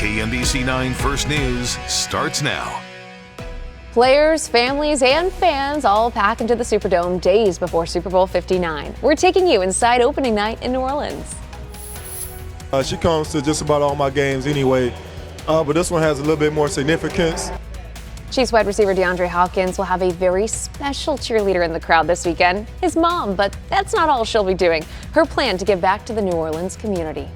KMBC 9 First News starts now. Players, families, and fans all pack into the Superdome days before Super Bowl 59. We're taking you inside opening night in New Orleans. She comes to just about all my games anyway, but this one has a little bit more significance. Chiefs wide receiver DeAndre Hopkins will have a very special cheerleader in the crowd this weekend, his mom, but that's not all she'll be doing. Her plan to give back to the New Orleans community.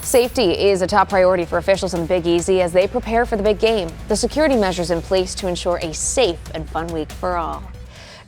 Safety is a top priority for officials in the Big Easy as they prepare for the big game. The security measures in place to ensure a safe and fun week for all.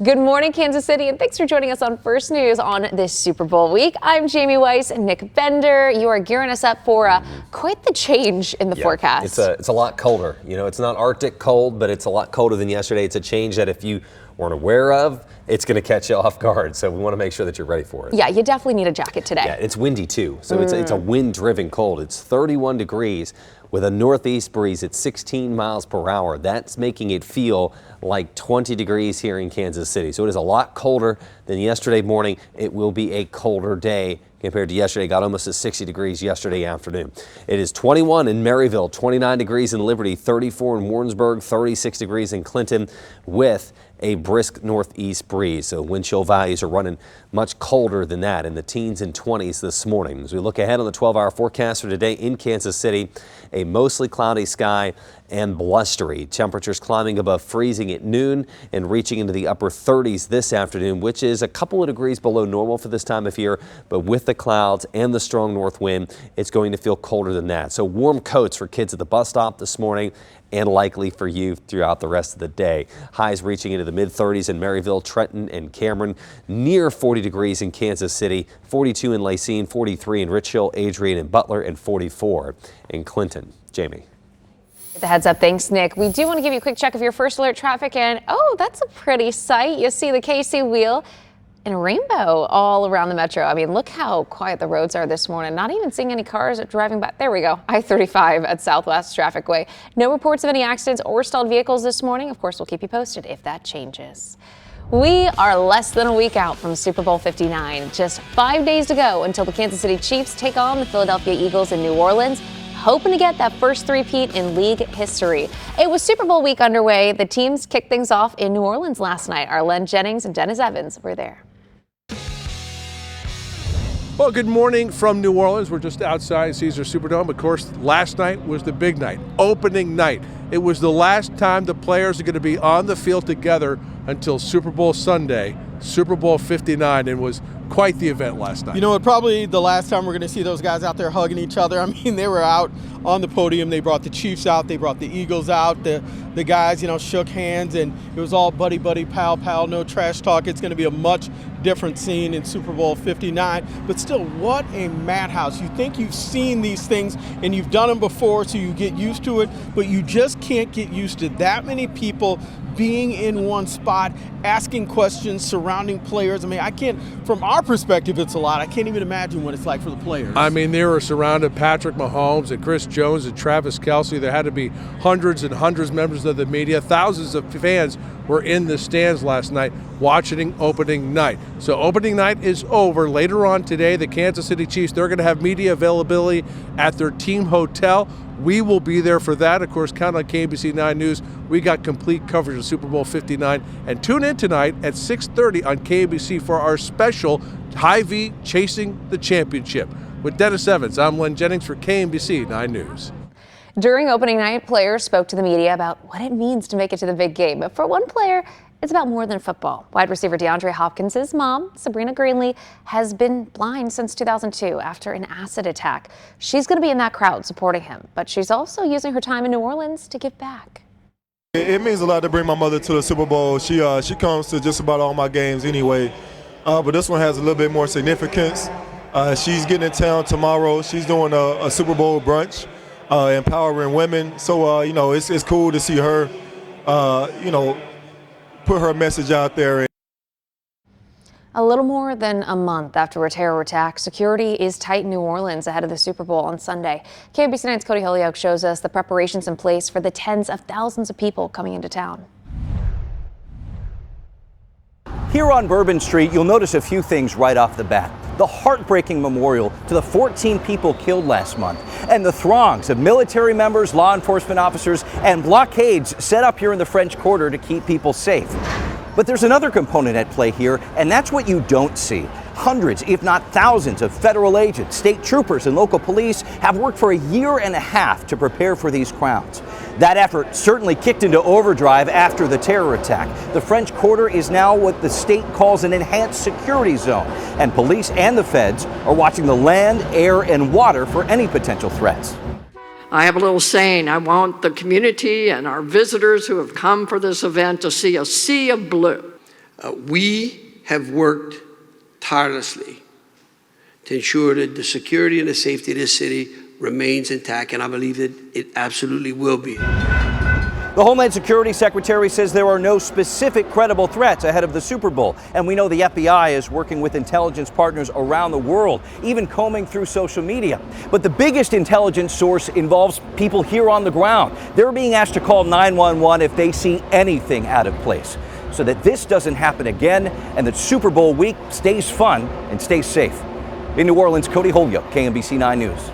Good morning, Kansas City, and thanks for joining us on First News on this Super Bowl week. I'm Jamie Weiss and Nick Bender. You are gearing us up for quite the change in the forecast. It's a lot colder. You know, it's not Arctic cold, but it's a lot colder than yesterday. It's a change that if you weren't aware of, it's going to catch you off guard. So we want to make sure that you're ready for it. Yeah, you definitely need a jacket today. Yeah, it's windy too. So it's a wind-driven cold. It's 31 degrees with a northeast breeze at 16 miles per hour. That's making it feel like 20 degrees here in Kansas City. So it is a lot colder than yesterday morning. It will be a colder day compared to yesterday. Got almost to 60 degrees yesterday afternoon. It is 21 in Maryville, 29 degrees in Liberty, 34 in Warrensburg, 36 degrees in Clinton with a brisk northeast breeze. So wind chill values are running much colder than that in the teens and 20s this morning. As we look ahead on the 12-hour forecast for today in Kansas City, a mostly cloudy sky and blustery. Temperatures climbing above freezing at noon and reaching into the upper 30s this afternoon, which is a couple of degrees below normal for this time of year. But with the clouds and the strong north wind, it's going to feel colder than that. So warm coats for kids at the bus stop this morning and likely for you throughout the rest of the day. Highs reaching into the mid-30s in Maryville, Trenton, and Cameron. Near 40 degrees in Kansas City, 42 in Lacine, 43 in Rich Hill, Adrian, and Butler, and 44 in Clinton. Jamie. The heads up. Thanks, Nick. We do want to give you a quick check of your first alert traffic, and oh, that's a pretty sight. You see the KC wheel and a rainbow all around the metro. I mean, look how quiet the roads are this morning. Not even seeing any cars driving by. There we go. I-35 at Southwest Traffic Way. No reports of any accidents or stalled vehicles this morning. Of course, we'll keep you posted if that changes. We are less than a week out from Super Bowl 59. Just 5 days to go until the Kansas City Chiefs take on the Philadelphia Eagles in New Orleans, hoping to get that first three-peat in league history. It was Super Bowl week underway. The teams kicked things off in New Orleans last night. Our Len Jennings and Dennis Evans were there. Well, good morning from New Orleans. We're just outside Caesars Superdome. Of course, last night was the big night, opening night. It was the last time the players are going to be on the field together until Super Bowl Sunday, Super Bowl 59, and was quite the event last night. You know, probably the last time we're going to see those guys out there hugging each other. I mean, they were out on the podium. They brought the Chiefs out. They brought the Eagles out. The guys, you know, shook hands, and it was all buddy, buddy, pal, pal, no trash talk. It's going to be a much different scene in Super Bowl 59. But still, what a madhouse. You think you've seen these things, and you've done them before, so you get used to it, but you just can't get used to that many people being in one spot, asking questions, surrounding players. I mean, I can't, from our perspective, it's a lot. I can't even imagine what it's like for the players. I mean, they were surrounded Patrick Mahomes and Chris Jones and Travis Kelce. There had to be hundreds and hundreds of members of the media. Thousands of fans were in the stands last night watching opening night. So opening night is over. Later on today, the Kansas City Chiefs, they're going to have media availability at their team hotel. We will be there for that. Of course, count on KMBC 9 News. We got complete coverage of Super Bowl 59. And tune in tonight at 6:30 on KMBC for our special Hy-Vee Chasing the Championship. With Dennis Evans, I'm Len Jennings for KMBC 9 News. During opening night, players spoke to the media about what it means to make it to the big game. But for one player, it's about more than football. Wide receiver DeAndre Hopkins' mom, Sabrina Greenlee, has been blind since 2002 after an acid attack. She's going to be in that crowd supporting him, but she's also using her time in New Orleans to give back. It means a lot to bring my mother to the Super Bowl. She comes to just about all my games anyway, but this one has a little bit more significance. She's getting in town tomorrow. She's doing a Super Bowl brunch, empowering women. So, you know, it's cool to see her, you know, put her message out there. A little more than a month after a terror attack, security is tight in New Orleans ahead of the Super Bowl on Sunday. KMBC 9's Cody Holyoke shows us the preparations in place for the tens of thousands of people coming into town. Here on Bourbon Street, you'll notice a few things right off the bat. the heartbreaking memorial to the 14 people killed last month, and the throngs of military members, law enforcement officers, and blockades set up here in the French Quarter to keep people safe. But there's another component at play here, and that's what you don't see. Hundreds, if not thousands, of federal agents, state troopers, and local police have worked for a year and a half to prepare for these crowds. That effort certainly kicked into overdrive after the terror attack. The French Quarter is now what the state calls an enhanced security zone, and police and the feds are watching the land, air, and water for any potential threats. I have a little saying: I want the community and our visitors who have come for this event to see a sea of blue. We have worked tirelessly to ensure that the security and the safety of this city remains intact, and I believe that it absolutely will be. The Homeland Security Secretary says there are no specific credible threats ahead of the Super Bowl, and we know the FBI is working with intelligence partners around the world, even combing through social media. But the biggest intelligence source involves people here on the ground. They're being asked to call 911 if they see anything out of place, so that this doesn't happen again and that Super Bowl week stays fun and stays safe. In New Orleans, Cody Holyoke, KMBC 9 News.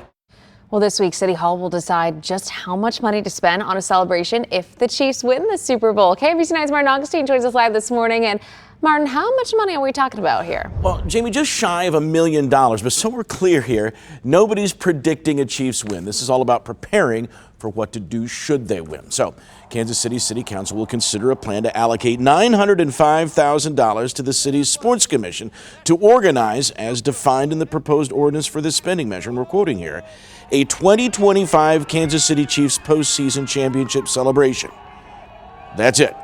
Well, this week, City Hall will decide just how much money to spend on a celebration if the Chiefs win the Super Bowl. KMBC 9's Martin Augustine joins us live this morning. And Martin, how much money are we talking about here? Well, Jamie, just shy of $1 million. But so we're clear here, nobody's predicting a Chiefs win. This is all about preparing for what to do should they win. So Kansas City City Council will consider a plan to allocate $905,000 to the city's sports commission to organize, as defined in the proposed ordinance for this spending measure, and we're quoting here, a 2025 Kansas City Chiefs postseason championship celebration. That's it.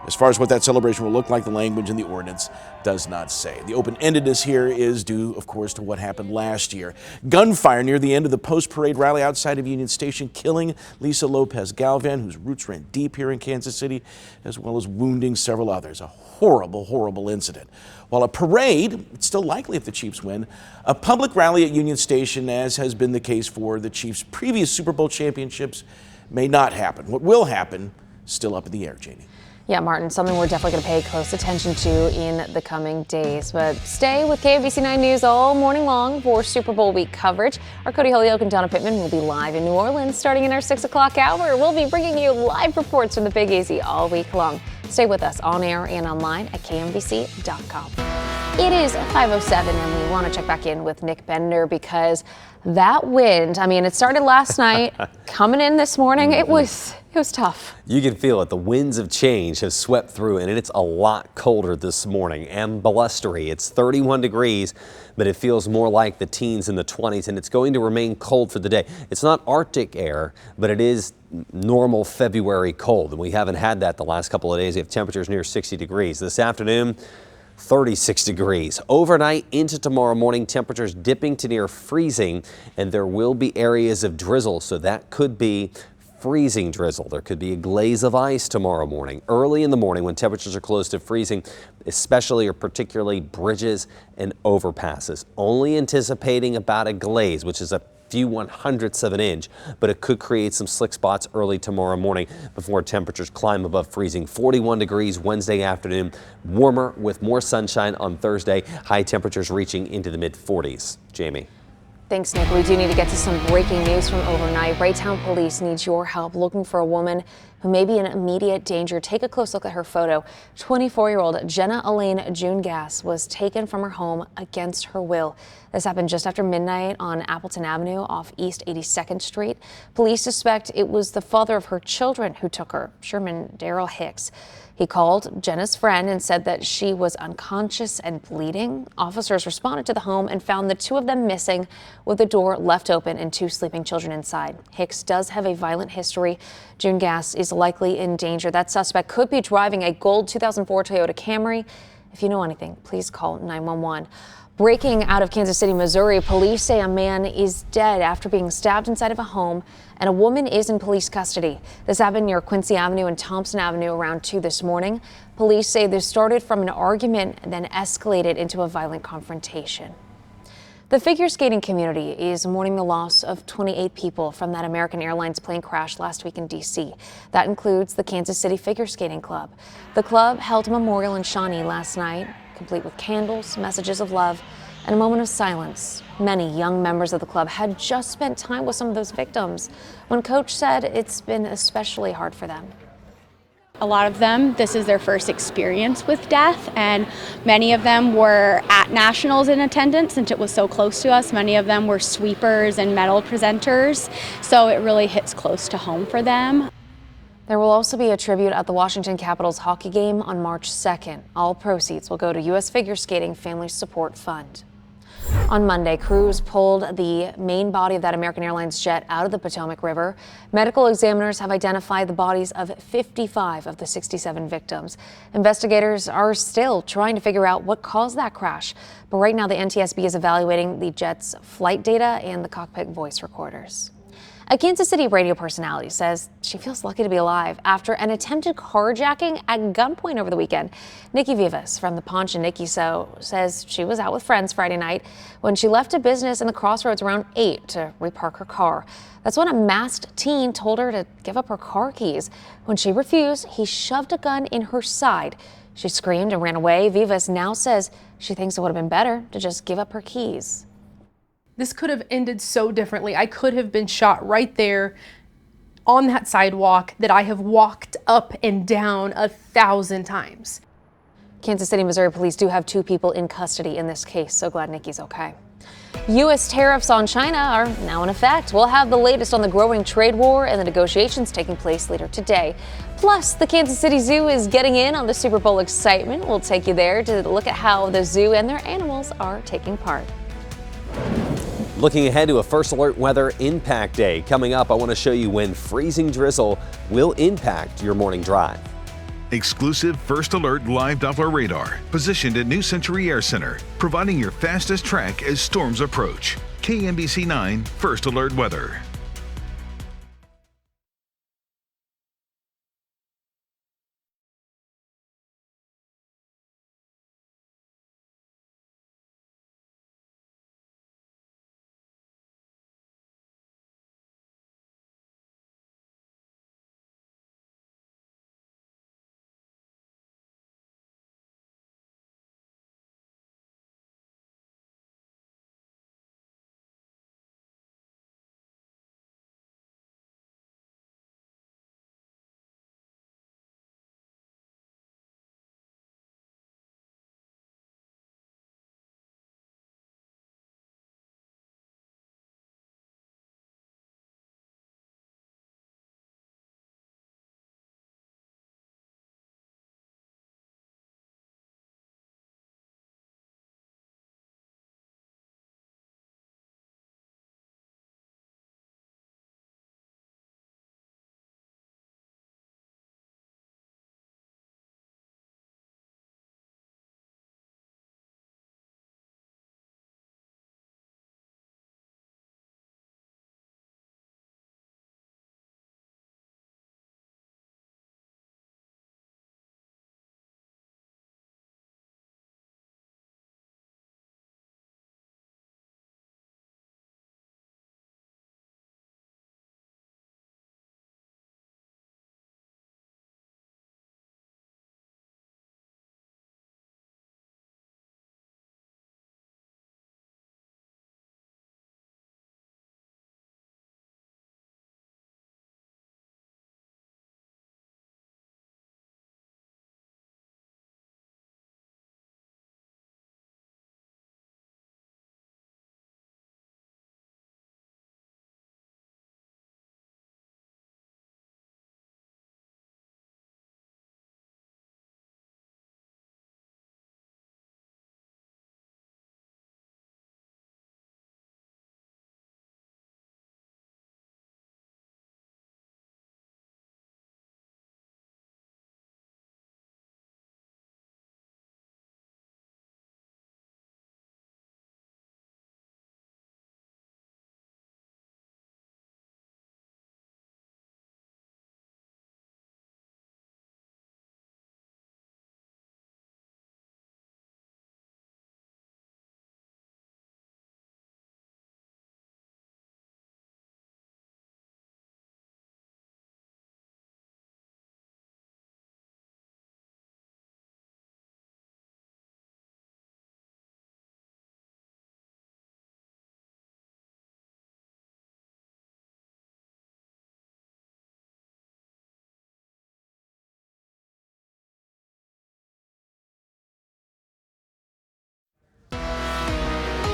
As far as what that celebration will look like, the language in the ordinance does not say. The open-endedness here is due, of course, to what happened last year. Gunfire near the end of the post-parade rally outside of Union Station, killing Lisa Lopez Galvan, whose roots ran deep here in Kansas City, as well as wounding several others. A horrible, horrible incident. While a parade, it's still likely if the Chiefs win, a public rally at Union Station, as has been the case for the Chiefs' previous Super Bowl championships, may not happen. What will happen, still up in the air, Jamie. Yeah, Martin, something we're definitely going to pay close attention to in the coming days. But stay with KMBC 9 News all morning long for Super Bowl week coverage. Our Cody Holyoke and Donna Pittman will be live in New Orleans starting in our 6 o'clock hour. We'll be bringing you live reports from the Big Easy all week long. Stay with us on air and online at KMBC.com. It is 5:07 and we want to check back in with Nick Bender because that wind, I mean, it started last night, coming in this morning, it was tough. You can feel it. The winds of change have swept through, and it's a lot colder this morning and blustery. It's 31 degrees, but it feels more like the teens in the 20s, and it's going to remain cold for the day. It's not Arctic air, but it is normal February cold, and we haven't had that the last couple of days. We have temperatures near 60 degrees. This afternoon, 36 degrees. Overnight into tomorrow morning, temperatures dipping to near freezing, and there will be areas of drizzle, so that could be freezing drizzle. There could be a glaze of ice tomorrow morning. Early in the morning when temperatures are close to freezing, especially or particularly bridges and overpasses. Only anticipating about a glaze, which is a few 100ths of an inch, but it could create some slick spots early tomorrow morning before temperatures climb above freezing. 41 degrees Wednesday afternoon, warmer with more sunshine on Thursday, high temperatures reaching into the mid-40s. Jamie. Thanks, Nick. We do need to get to some breaking news from overnight. Raytown Police needs your help looking for a woman who may be in immediate danger. Take a close look at her photo. 24-year-old Jenna Elaine June-Gass was taken from her home against her will. This happened just after midnight on Appleton Avenue off East 82nd Street. Police suspect it was the father of her children who took her, Sherman Darrell Hicks. He called Jenna's friend and said that she was unconscious and bleeding. Officers responded to the home and found the two of them missing with the door left open and two sleeping children inside. Hicks does have a violent history. June-Gass is likely in danger. That suspect could be driving a gold 2004 Toyota Camry. If you know anything, please call 911. Breaking out of Kansas City, Missouri, police say a man is dead after being stabbed inside of a home, and a woman is in police custody. This happened near Quincy Avenue and Thompson Avenue around 2 this morning. Police say this started from an argument and then escalated into a violent confrontation. The figure skating community is mourning the loss of 28 people from that American Airlines plane crash last week in D.C. That includes the Kansas City Figure Skating Club. The club held a memorial in Shawnee last night, complete with candles, messages of love, And a moment of silence. Many young members of the club had just spent time with some of those victims when Coach said it's been especially hard for them. A lot of them, this is their first experience with death, and many of them were at nationals in attendance since it was so close to us. Many of them were sweepers and medal presenters, so it really hits close to home for them. There will also be a tribute at the Washington Capitals hockey game on March 2nd. All proceeds will go to U.S. Figure Skating Family Support Fund. On Monday, crews pulled the main body of that American Airlines jet out of the Potomac River. Medical examiners have identified the bodies of 55 of the 67 victims. Investigators are still trying to figure out what caused that crash. But right now, the NTSB is evaluating the jet's flight data and the cockpit voice recorders. A Kansas City radio personality says she feels lucky to be alive after an attempted carjacking at gunpoint over the weekend. Nikki Vivas from the Ponch and Nikki Show says she was out with friends Friday night when she left a business in the Crossroads around 8 to repark her car. That's when a masked teen told her to give up her car keys. When she refused, he shoved a gun in her side. She screamed and ran away. Vivas now says she thinks it would have been better to just give up her keys. This could have ended so differently. I could have been shot right there on that sidewalk that I have walked up and down 1,000 times. Kansas City, Missouri police do have 2 people in custody in this case, so glad Nikki's okay. U.S. tariffs on China are now in effect. We'll have the latest on the growing trade war and the negotiations taking place later today. Plus, the Kansas City Zoo is getting in on the Super Bowl excitement. We'll take you there to look at how the zoo and their animals are taking part. Looking ahead to a First Alert Weather Impact Day. Coming up, I want to show you when freezing drizzle will impact your morning drive. Exclusive First Alert live Doppler radar positioned at New Century Air Center, providing your fastest track as storms approach. KMBC 9 First Alert Weather.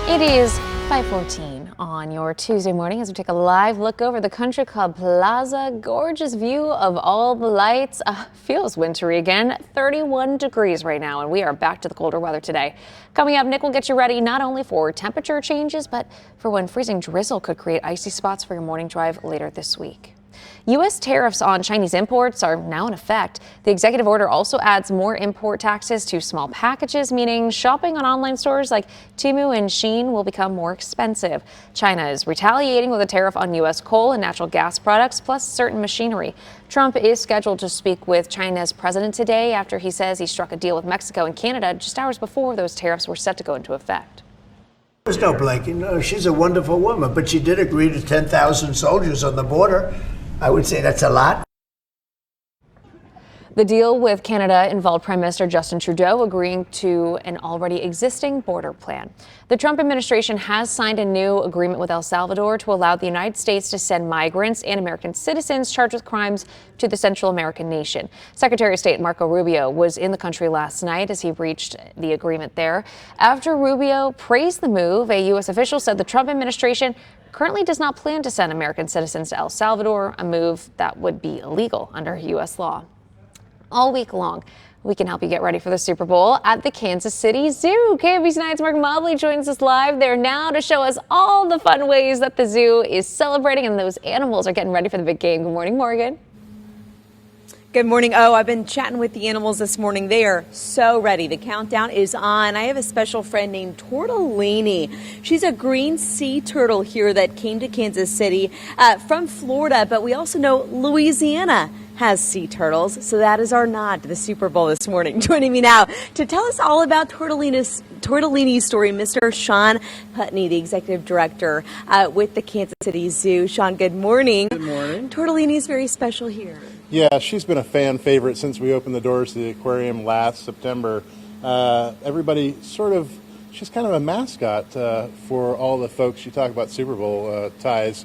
It is 5:14 on your Tuesday morning as we take a live look over the Country Club Plaza. Gorgeous view of all the lights. Feels wintry again. 31 degrees right now, and we are back to the colder weather today. Coming up, Nick will get you ready not only for temperature changes, but for when freezing drizzle could create icy spots for your morning drive later this week. U.S. tariffs on Chinese imports are now in effect. The executive order also adds more import taxes to small packages, meaning shopping on online stores like Temu and Shein will become more expensive. China is retaliating with a tariff on U.S. coal and natural gas products, plus certain machinery. Trump is scheduled to speak with China's president today after he says he struck a deal with Mexico and Canada just hours before those tariffs were set to go into effect. There's no blanking. She's a wonderful woman, but she did agree to 10,000 soldiers on the border. I would say that's a lot. The deal with Canada involved Prime Minister Justin Trudeau agreeing to an already existing border plan. The Trump administration has signed a new agreement with El Salvador to allow the United States to send migrants and American citizens charged with crimes to the Central American nation. Secretary of State Marco Rubio was in the country last night as he reached the agreement there. After Rubio praised the move, a U.S. official said the Trump administration currently does not plan to send American citizens to El Salvador, a move that would be illegal under U.S. law. All week long, we can help you get ready for the Super Bowl at the Kansas City Zoo. KMBC 9's Mark Mobley joins us live there now to show us all the fun ways that the zoo is celebrating and those animals are getting ready for the big game. Good morning, Morgan. Good morning. Oh, I've been chatting with the animals this morning. They are so ready. The countdown is on. I have a special friend named Tortellini. She's a green sea turtle here that came to Kansas City from Florida, but we also know Louisiana has sea turtles, so that is our nod to the Super Bowl this morning. Joining me now to tell us all about Tortellini's story, Mr. Sean Putney, the executive director with the Kansas City Zoo. Sean, good morning. Good morning. Tortellini's very special here. Yeah, she's been a fan favorite since we opened the doors to the aquarium last September. Everybody she's kind of a mascot for all the folks. You talk about Super Bowl ties.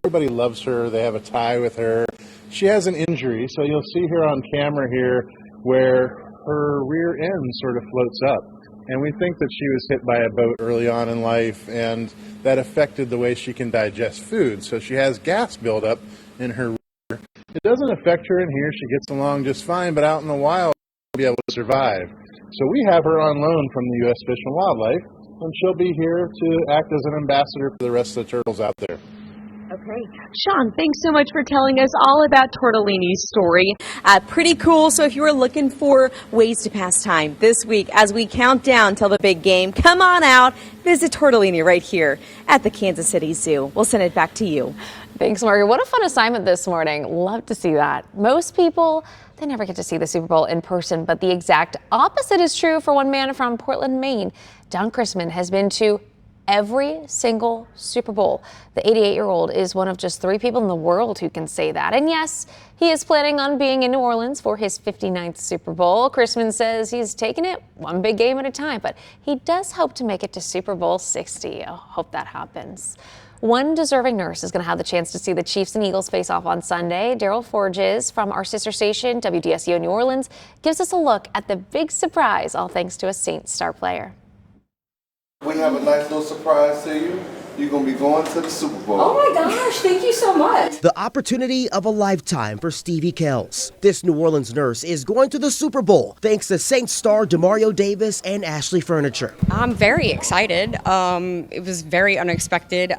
Everybody loves her. They have a tie with her. She has an injury, so you'll see her on camera here where her rear end sort of floats up. And we think that she was hit by a boat early on in life, and that affected the way she can digest food. So she has gas buildup in her rear. It doesn't affect her in here. She gets along just fine, but out in the wild, she'll be able to survive. So we have her on loan from the U.S. Fish and Wildlife, and she'll be here to act as an ambassador for the rest of the turtles out there. Okay. Sean, thanks so much for telling us all about Tortellini's story. Pretty cool. So if you were looking for ways to pass time this week as we count down till the big game, come on out, visit Tortellini right here at the Kansas City Zoo. We'll send it back to you. Thanks, Maria. What a fun assignment this morning. Love to see that. Most people, they never get to see the Super Bowl in person, but the exact opposite is true for one man from Portland, Maine. Don Chrisman has been to every single Super Bowl. The 88-year-old is one of just 3 people in the world who can say that. And yes, he is planning on being in New Orleans for his 59th Super Bowl. Chrisman says he's taking it one big game at a time, but he does hope to make it to Super Bowl 60. I hope that happens. One deserving nurse is going to have the chance to see the Chiefs and Eagles face off on Sunday. Daryl Forges from our sister station, WDSU New Orleans, gives us a look at the big surprise, all thanks to a Saints star player. We have a nice little surprise to you. You're going to be going to the Super Bowl. Oh my gosh, thank you so much. The opportunity of a lifetime for Stevie Kells. This New Orleans nurse is going to the Super Bowl thanks to Saints star Demario Davis and Ashley Furniture. I'm very excited. It was very unexpected.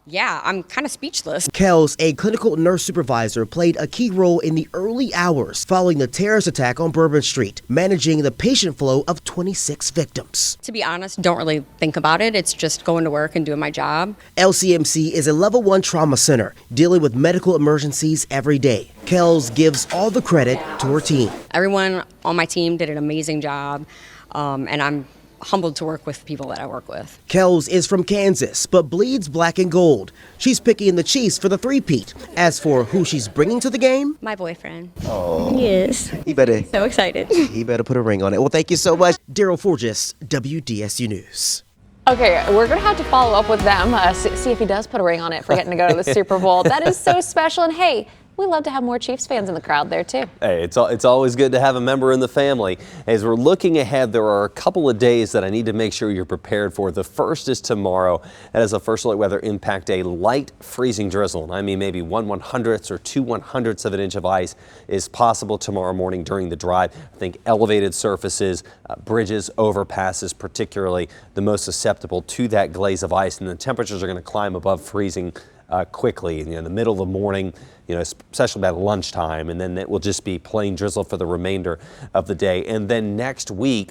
Yeah, I'm kind of speechless. Kells, a clinical nurse supervisor, played a key role in the early hours following the terrorist attack on Bourbon Street, managing the patient flow of 26 victims. To be honest, don't really think about it. It's just going to work and doing my job. LCMC is a level 1 trauma center dealing with medical emergencies every day. Kells gives all the credit to her team. Everyone on my team did an amazing job, and I'm humbled to work with people that I work with. Kells is from Kansas, but bleeds black and gold. She's picking the Chiefs for the three-peat. As for who she's bringing to the game, my boyfriend. Oh, yes. He better. So excited. He better put a ring on it. Well, thank you so much. Daryl Forges, WDSU News. Okay, we're going to have to follow up with them, see if he does put a ring on it for getting to go to the Super Bowl. That is so special. And hey, we love to have more Chiefs fans in the crowd there too. Hey, it's always good to have a member in the family. As we're looking ahead, there are a couple of days that I need to make sure you're prepared for. The first is tomorrow. That is a First Alert Weather impact day, light freezing drizzle. And I mean maybe 1/100ths or 2/100ths of an inch of ice is possible tomorrow morning during the drive. I think elevated surfaces, bridges, overpasses, particularly the most susceptible to that glaze of ice. And the temperatures are going to climb above freezing quickly in the middle of the morning, especially about lunchtime, and then it will just be plain drizzle for the remainder of the day. And then next week,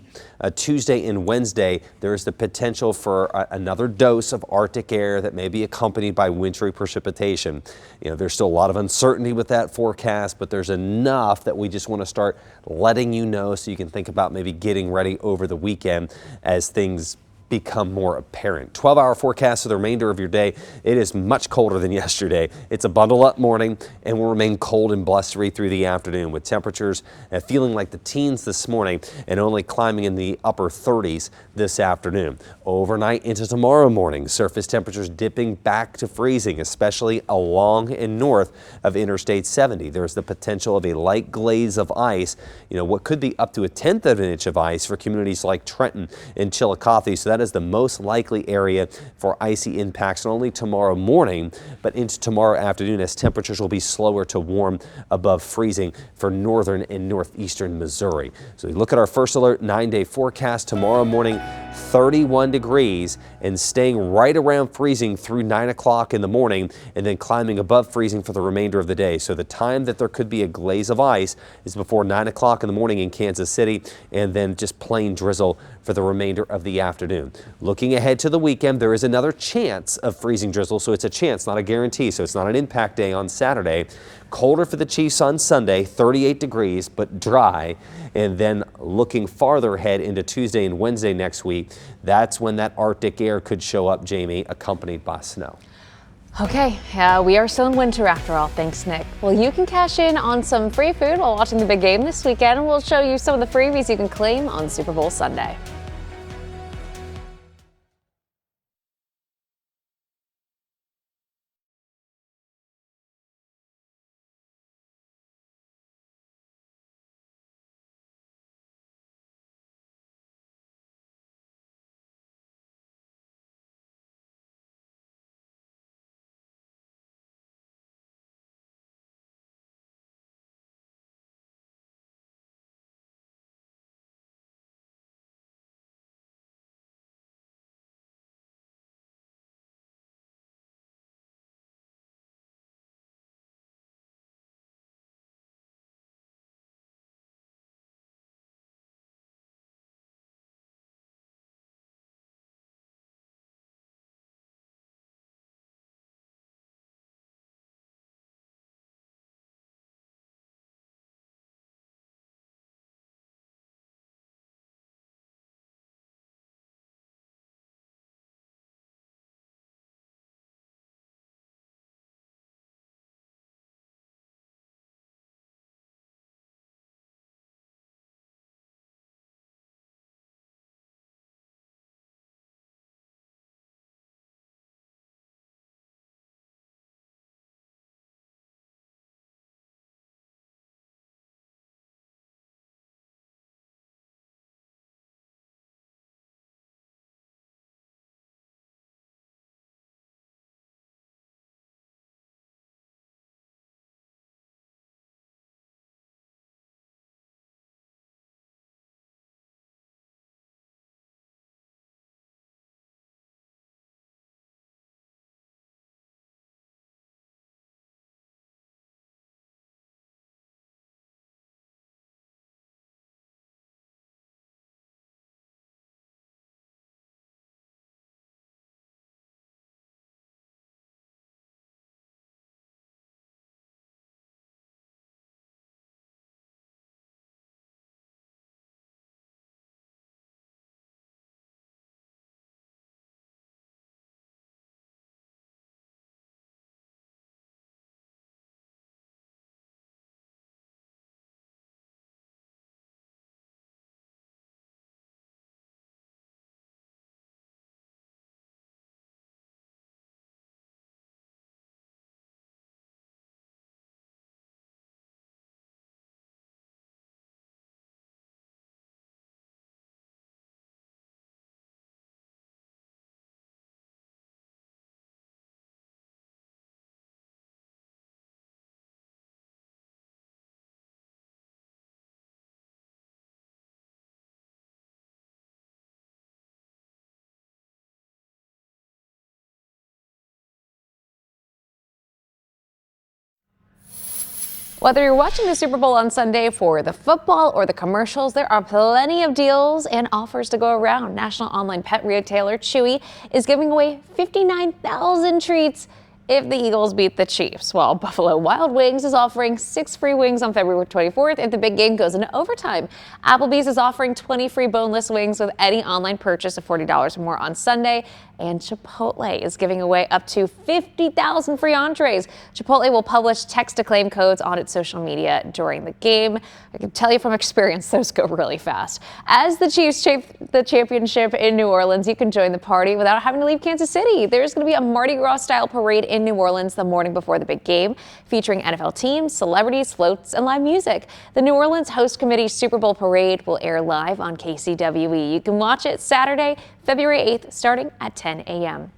Tuesday and Wednesday, there is the potential for another dose of Arctic air that may be accompanied by wintry precipitation. There's still a lot of uncertainty with that forecast, but there's enough that we just want to start letting you know so you can think about maybe getting ready over the weekend as things become more apparent. 12-hour forecast for the remainder of your day. It is much colder than yesterday. It's a bundle up morning and will remain cold and blustery through the afternoon with temperatures feeling like the teens this morning and only climbing in the upper 30s this afternoon. Overnight into tomorrow morning, surface temperatures dipping back to freezing, especially along and north of Interstate 70. There's the potential of a light glaze of ice, what could be up to 1/10 of an inch of ice for communities like Trenton and Chillicothe. So that is the most likely area for icy impacts, not only tomorrow morning, but into tomorrow afternoon as temperatures will be slower to warm above freezing for northern and northeastern Missouri. So we look at our First Alert 9-day forecast tomorrow morning, 31 degrees and staying right around freezing through 9 o'clock in the morning and then climbing above freezing for the remainder of the day. So the time that there could be a glaze of ice is before 9 o'clock in the morning in Kansas City, and then just plain drizzle for the remainder of the afternoon. Looking ahead to the weekend, there is another chance of freezing drizzle, so it's a chance, not a guarantee, so it's not an impact day on Saturday. Colder for the Chiefs on Sunday, 38 degrees, but dry. And then looking farther ahead into Tuesday and Wednesday next week, that's when that Arctic air could show up, Jamie, accompanied by snow. Okay, we are still in winter after all. Thanks, Nick. Well, you can cash in on some free food while watching the big game this weekend, and we'll show you some of the freebies you can claim on Super Bowl Sunday. Whether you're watching the Super Bowl on Sunday for the football or the commercials, there are plenty of deals and offers to go around. National online pet retailer Chewy is giving away 59,000 treats if the Eagles beat the Chiefs, while Buffalo Wild Wings is offering 6 free wings on February 24th if the big game goes into overtime. Applebee's is offering 20 free boneless wings with any online purchase of $40 or more on Sunday. And Chipotle is giving away up to 50,000 free entrees. Chipotle will publish text-to-claim codes on its social media during the game. I can tell you from experience, those go really fast. As the Chiefs shape the championship in New Orleans, you can join the party without having to leave Kansas City. There's going to be a Mardi Gras-style parade in New Orleans the morning before the big game, featuring NFL teams, celebrities, floats, and live music. The New Orleans Host Committee Super Bowl parade will air live on KCWE. You can watch it Saturday, February 8th, starting at 10 a.m.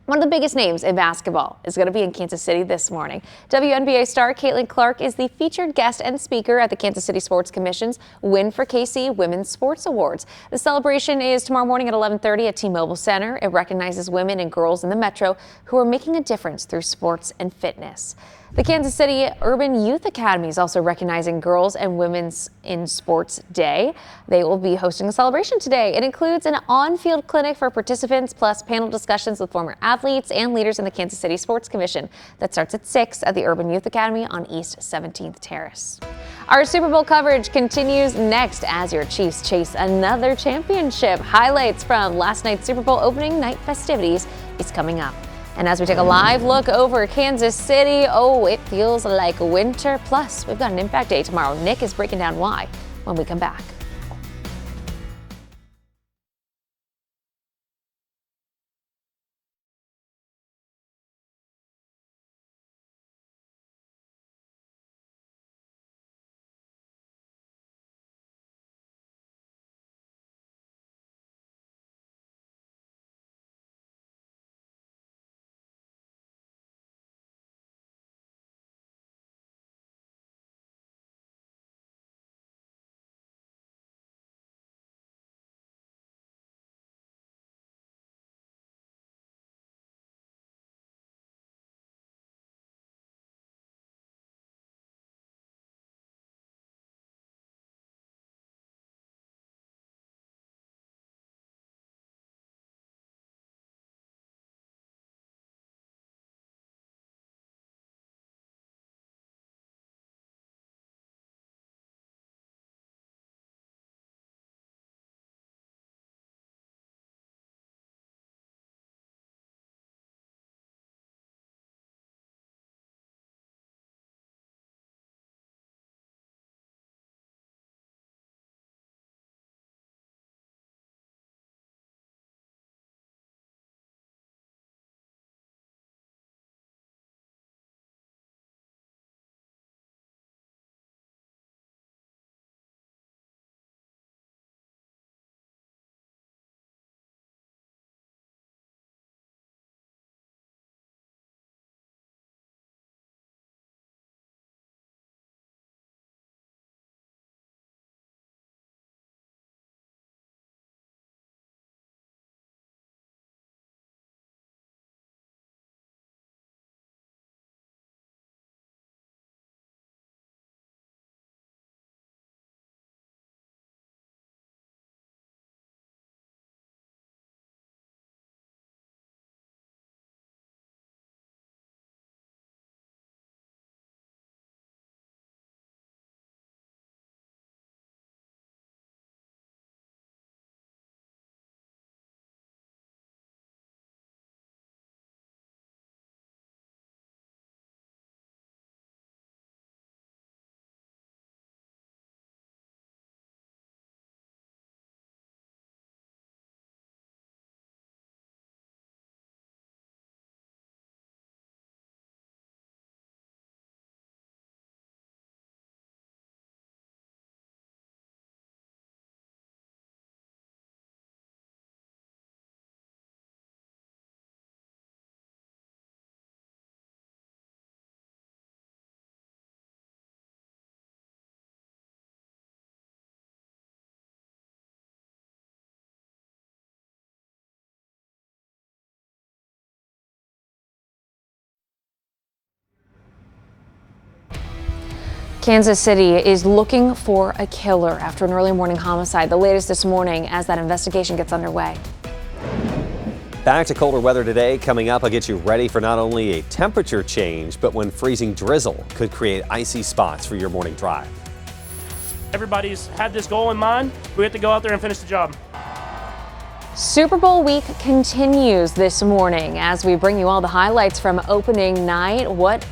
One of the biggest names in basketball is going to be in Kansas City this morning. WNBA star Caitlin Clark is the featured guest and speaker at the Kansas City Sports Commission's Win for KC Women's Sports Awards. The celebration is tomorrow morning at 11:30 at T-Mobile Center. It recognizes women and girls in the Metro who are making a difference through sports and fitness. The Kansas City Urban Youth Academy is also recognizing Girls and Women's in Sports Day. They will be hosting a celebration today. It includes an on-field clinic for participants, plus panel discussions with former athletes and leaders in the Kansas City Sports Commission. That starts at 6 at the Urban Youth Academy on East 17th Terrace. Our Super Bowl coverage continues next as your Chiefs chase another championship. Highlights from last night's Super Bowl opening night festivities is coming up. And as we take a live look over Kansas City, it feels like winter. Plus, we've got an impact day tomorrow. Nick is breaking down why when we come back. Kansas City is looking for a killer after an early morning homicide. The latest this morning as that investigation gets underway. Back to colder weather today. Coming up, I'll get you ready for not only a temperature change, but when freezing drizzle could create icy spots for your morning drive. Everybody's had this goal in mind. We have to go out there and finish the job. Super Bowl week continues this morning as we bring you all the highlights from opening night. What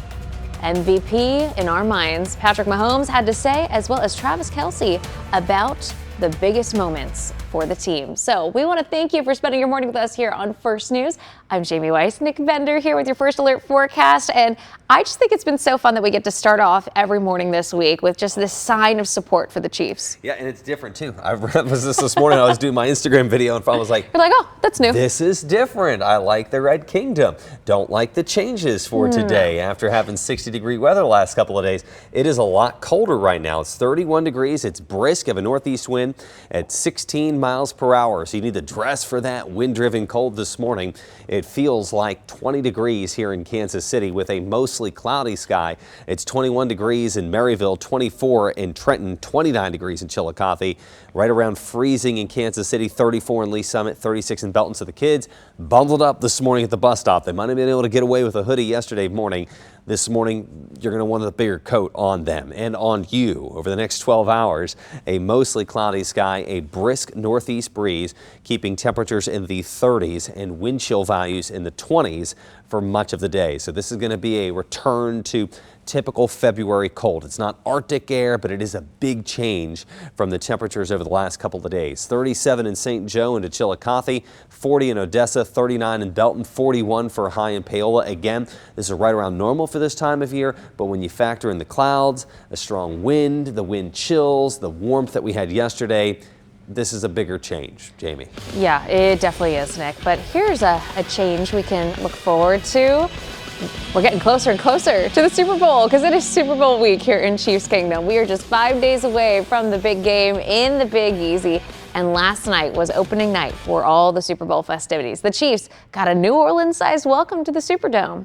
MVP in our minds Patrick Mahomes had to say, as well as Travis Kelce, about the biggest moments for the team. So we want to thank you for spending your morning with us here on First News. I'm Jamie Weiss, Nick Bender here with your First Alert forecast. And I just think it's been so fun that we get to start off every morning this week with just this sign of support for the Chiefs. Yeah, and it's different too. I was this morning. I was doing my Instagram video and I was like, you're like, oh, that's new. This is different. I like the Red Kingdom. Don't like the changes for today after having 60-degree weather the last couple of days. It is a lot colder right now. It's 31 degrees. It's brisk of a northeast wind at 16 miles per hour. So you need to dress for that wind-driven cold this morning. It feels like 20 degrees here in Kansas City with a mostly cloudy sky. It's 21 degrees in Maryville, 24 in Trenton, 29 degrees in Chillicothe, right around freezing in Kansas City, 34 in Lee Summit, 36 in Belton. So the kids bundled up this morning at the bus stop. They might have been able to get away with a hoodie yesterday morning. This morning, you're going to want a bigger coat on them and on you. Over the next 12 hours, a mostly cloudy sky, a brisk northeast breeze, keeping temperatures in the 30s and wind chill values in the 20s for much of the day. So this is going to be a return to typical February cold. It's not Arctic air, but it is a big change from the temperatures over the last couple of days. 37 in St. Joe and Chillicothe, 40 in Odessa, 39 in Belton, 41 for a high in Paola. Again, this is right around normal for this time of year, but when you factor in the clouds, a strong wind, the wind chills, the warmth that we had yesterday, this is a bigger change, Jamie. Yeah, it definitely is, Nick. But here's a change we can look forward to. We're getting closer and closer to the Super Bowl because it is Super Bowl week here in Chiefs Kingdom. We are just 5 days away from the big game in the Big Easy. And last night was opening night for all the Super Bowl festivities. The Chiefs got a New Orleans-sized welcome to the Superdome.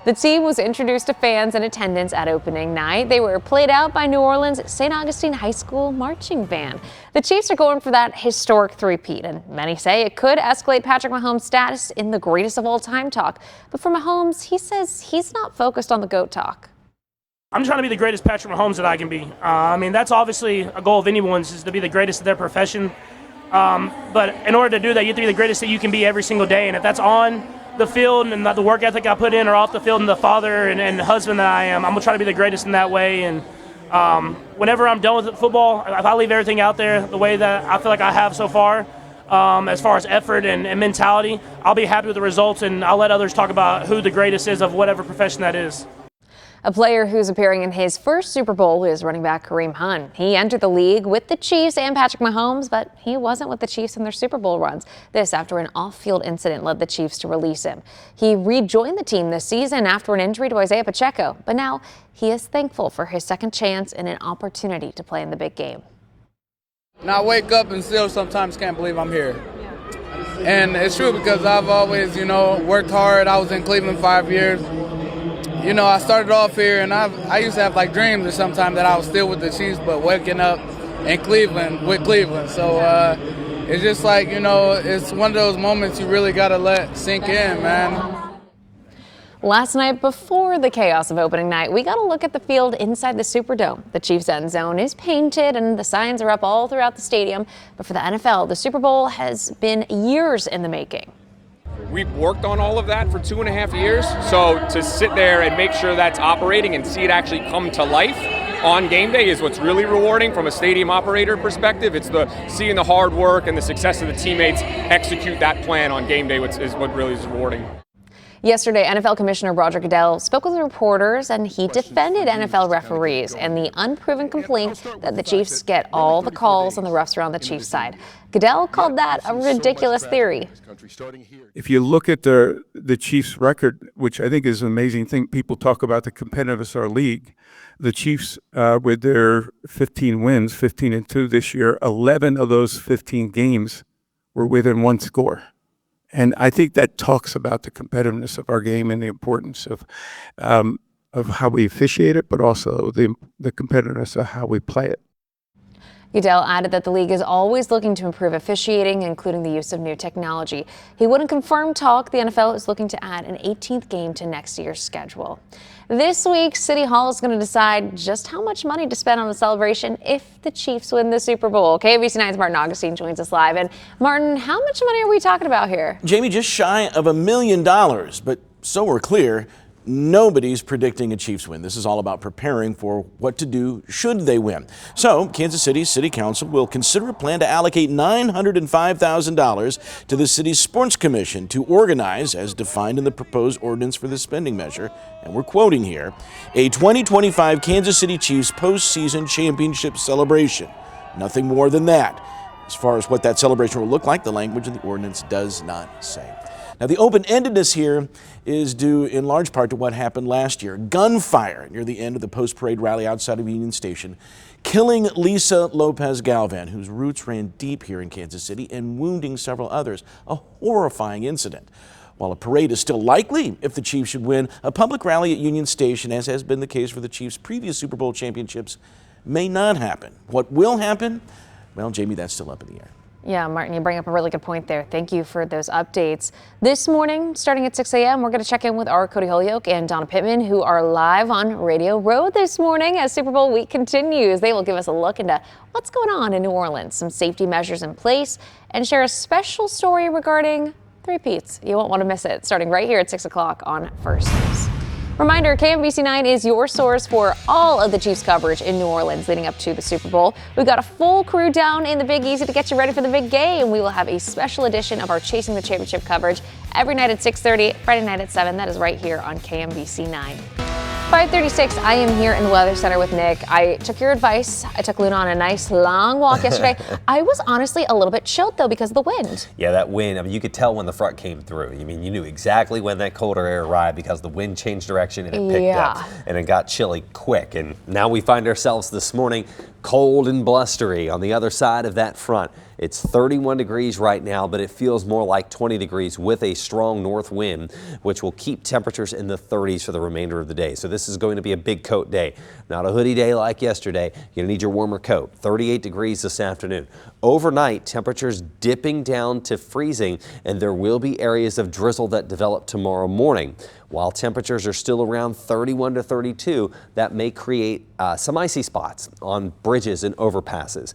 The team was introduced to fans in attendance at opening night. They were played out by New Orleans St. Augustine High School marching band. The Chiefs are going for that historic three-peat, and many say it could escalate Patrick Mahomes' status in the greatest of all time talk. But for Mahomes, he says he's not focused on the GOAT talk. I'm trying to be the greatest Patrick Mahomes that I can be. I mean, that's obviously a goal of anyone's, is to be the greatest of their profession. But in order to do that, you have to be the greatest that you can be every single day. And if that's on the field and the work ethic I put in, or off the field and the father and husband that I am, I'm going to try to be the greatest in that way. And whenever I'm done with football, if I leave everything out there the way that I feel like I have so far as effort and mentality, I'll be happy with the results, and I'll let others talk about who the greatest is of whatever profession that is. A player who's appearing in his first Super Bowl is running back Kareem Hunt. He entered the league with the Chiefs and Patrick Mahomes, but he wasn't with the Chiefs in their Super Bowl runs. This after an off-field incident led the Chiefs to release him. He rejoined the team this season after an injury to Isaiah Pacheco, but now he is thankful for his second chance and an opportunity to play in the big game. And I wake up and still sometimes can't believe I'm here. And it's true because I've always, worked hard. I was in Cleveland 5 years. I started off here, and I used to have dreams or sometimes that I was still with the Chiefs, but waking up in Cleveland with Cleveland. So it's just it's one of those moments you really got to let sink in, man. Last night, before the chaos of opening night, we got a look at the field inside the Superdome. The Chiefs' end zone is painted and the signs are up all throughout the stadium. But for the NFL, the Super Bowl has been years in the making. We've worked on all of that for 2.5 years. So to sit there and make sure that's operating and see it actually come to life on game day is what's really rewarding from a stadium operator perspective. It's seeing the hard work and the success of the teammates execute that plan on game day, which is what really is rewarding. Yesterday, NFL Commissioner Roger Goodell spoke with reporters, and he defended NFL referees and the unproven complaint that the Chiefs get all the calls on the refs are on the Chiefs' side. Goodell called that a ridiculous theory. If you look at the Chiefs' record, which I think is an amazing thing, people talk about the competitiveness of our league. The Chiefs, with their 15 wins, 15-2 this year, 11 of those 15 games were within one score. And I think that talks about the competitiveness of our game and the importance of how we officiate it, but also the competitiveness of how we play it. Goodell added that the league is always looking to improve officiating, including the use of new technology. He wouldn't confirm talk the NFL is looking to add an 18th game to next year's schedule. This week, City Hall is going to decide just how much money to spend on the celebration if the Chiefs win the Super Bowl. KMBC 9's Martin Augustine joins us live. And Martin, how much money are we talking about here? Jamie, just shy of $1 million, but so we're clear, nobody's predicting a Chiefs win. This is all about preparing for what to do should they win. So Kansas City City Council will consider a plan to allocate $905,000 to the city's sports commission to organize, as defined in the proposed ordinance for the spending measure, and we're quoting here, a 2025 Kansas City Chiefs postseason championship celebration. Nothing more than that. As far as what that celebration will look like, the language in the ordinance does not say. Now, the open-endedness here is due in large part to what happened last year. Gunfire near the end of the post-parade rally outside of Union Station, killing Lisa Lopez Galvan, whose roots ran deep here in Kansas City, and wounding several others. A horrifying incident. While a parade is still likely if the Chiefs should win, a public rally at Union Station, as has been the case for the Chiefs' previous Super Bowl championships, may not happen. What will happen? Well, Jamie, that's still up in the air. Yeah, Martin, you bring up a really good point there. Thank you for those updates. This morning, starting at 6 a.m., we're going to check in with our Cody Holyoke and Donna Pittman, who are live on Radio Road this morning as Super Bowl week continues. They will give us a look into what's going on in New Orleans, some safety measures in place, and share a special story regarding three-peats. You won't want to miss it, starting right here at 6 o'clock on First News. Reminder, KMBC 9 is your source for all of the Chiefs coverage in New Orleans leading up to the Super Bowl. We've got a full crew down in the Big Easy to get you ready for the big game. We will have a special edition of our Chasing the Championship coverage every night at 6:30, Friday night at 7. That is right here on KMBC 9. 5:36, I am here in the Weather Center with Nick. I took your advice. I took Luna on a nice long walk yesterday. I was honestly a little bit chilled, though, because of the wind. Yeah, that wind, I mean, you could tell when the front came through. I mean, you knew exactly when that colder air arrived because the wind changed direction and it picked up. And it got chilly quick. And now we find ourselves this morning cold and blustery on the other side of that front. It's 31 degrees right now, but it feels more like 20 degrees with a strong north wind, which will keep temperatures in the 30s for the remainder of the day. So this is going to be a big coat day. Not a hoodie day like yesterday. You're going to need your warmer coat. 38 degrees this afternoon. Overnight, temperatures dipping down to freezing, and there will be areas of drizzle that develop tomorrow morning. While temperatures are still around 31 to 32, that may create some icy spots on bridges and overpasses.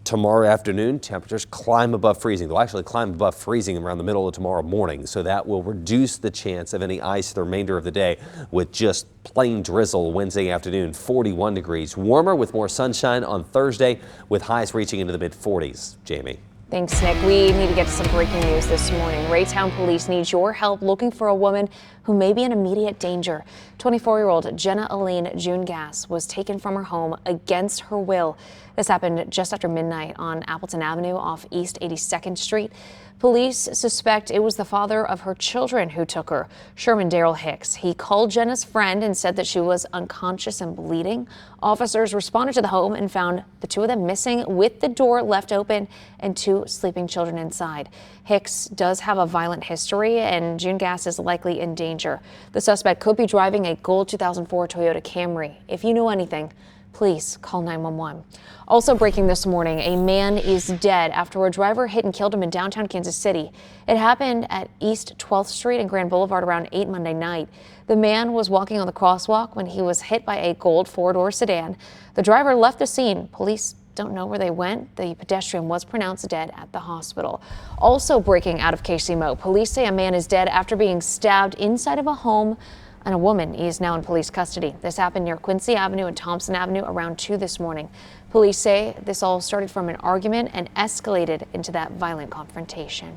Tomorrow afternoon, temperatures climb above freezing. They'll actually climb above freezing around the middle of tomorrow morning, so that will reduce the chance of any ice the remainder of the day with just plain drizzle Wednesday afternoon. 41 degrees. Warmer with more sunshine on Thursday with highs reaching into the mid-40s. Jamie. Thanks, Nick. We need to get to some breaking news this morning. Raytown Police needs your help looking for a woman who may be in immediate danger. 24-year-old Jenna Elaine June Gass was taken from her home against her will. This happened just after midnight on Appleton Avenue off East 82nd Street. Police suspect it was the father of her children who took her, Sherman Darrell Hicks. He called Jenna's friend and said that she was unconscious and bleeding. Officers responded to the home and found the two of them missing with the door left open and two sleeping children inside. Hicks does have a violent history and June Gass is likely in danger. The suspect could be driving a gold 2004 Toyota Camry. If you know anything, please call 911. Also breaking this morning, a man is dead after a driver hit and killed him in downtown Kansas City. It happened at East 12th Street and Grand Boulevard around 8 Monday night. The man was walking on the crosswalk when he was hit by a gold four-door sedan. The driver left the scene. Police don't know where they went. The pedestrian was pronounced dead at the hospital. Also breaking out of KCMO, police say a man is dead after being stabbed inside of a home, and a woman is now in police custody. This happened near Quincy Avenue and Thompson Avenue around 2 this morning. Police say this all started from an argument and escalated into that violent confrontation.